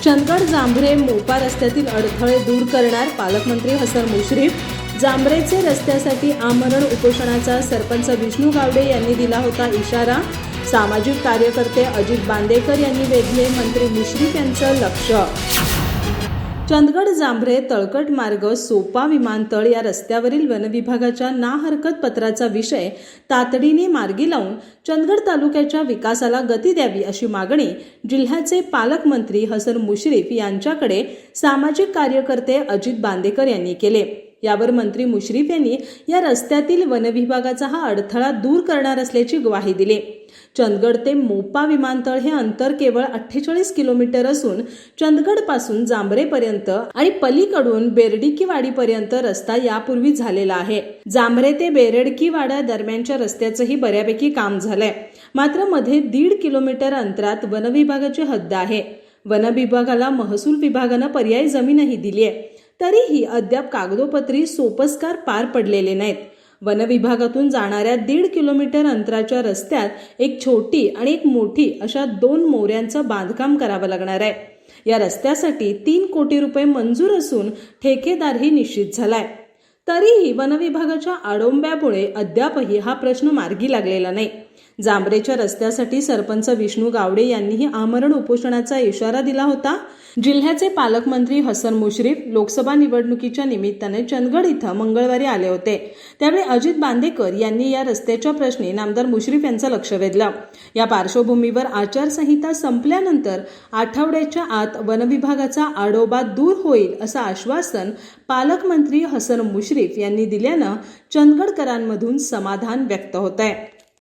चंदगड जांभरे मोपा रस्त्यातील अडथळे दूर करणार पालकमंत्री हसन मुश्रीफ। जांभरेचे रस्त्यासाठी आमरण उपोषणाचा सरपंच विष्णू गावडे यांनी दिला होता इशारा। सामाजिक कार्यकर्ते अजित बांदेकर यांनी वेधले मंत्री मुश्रीफ यांचं लक्ष। चंदगड जांभरे तळकट मार्ग सोपा विमानतळ या रस्त्यावरील वनविभागाच्या ना हरकत पत्राचा विषय तातडीने मार्गी लावून चंदगड तालुक्याच्या विकासाला गती द्यावी अशी मागणी जिल्ह्याचे पालकमंत्री हसन मुश्रीफ यांच्याकडे सामाजिक कार्यकर्ते अजित बांदेकर यांनी केले। यावर मंत्री मुश्रीफ यांनी या रस्त्यातील वनविभागाचा हा अडथळा दूर करणार असल्याची ग्वाही दिली। चंदगड ते मोपा विमानतळ हे अंतर केवळ 48 किलोमीटर असून चंदगड पासून जांभरेपर्यंत आणि पलीकडून बेरडकीवाडीपर्यंत रस्ता यापूर्वी झालेला आहे। जांभरे ते बेरडकीवाडा दरम्यानच्या रस्त्याचंही बऱ्यापैकी काम झालंय, मात्र मध्ये 1.5 किलोमीटर अंतरात वनविभागाची हद्द आहे। वनविभागाला महसूल विभागानं पर्यायी जमीनही दिली आहे, तरीही अद्याप कागदोपत्री सोपस्कार पार पडलेले नाहीत। वनविभागातून जाणाऱ्या 1.5 किलोमीटर अंतराच्या रस्त्यात एक छोटी आणि एक मोठी अशा 2 मोऱ्यांचं बांधकाम करावं लागणार आहे। या रस्त्यासाठी 3 कोटी रुपये मंजूर असून ठेकेदारही निश्चित झालाय, तरीही वनविभागाच्या आडोंब्यामुळे अद्यापही हा प्रश्न मार्गी लागलेला नाही। जांभरेच्या रस्त्यासाठी सरपंच विष्णू गावडे यांनीही आमरण उपोषणाचा इशारा दिला होता। जिल्ह्याचे पालकमंत्री हसन मुश्रीफ लोकसभा निवडणुकीच्या निमित्ताने चंदगड इथं मंगळवारी आले होते। त्यावेळी अजित बांदेकर यांनी या रस्त्याच्या प्रश्नी नामदार मुश्रीफ यांचं लक्ष वेधलं। या पार्श्वभूमीवर आचारसंहिता संपल्यानंतर आठवड्याच्या आत वनविभागाचा आडोबा दूर होईल असं आश्वासन पालकमंत्री हसन मुश्रीफ यांनी दिल्यानं चंदगडकरांमधून समाधान व्यक्त होत आहे।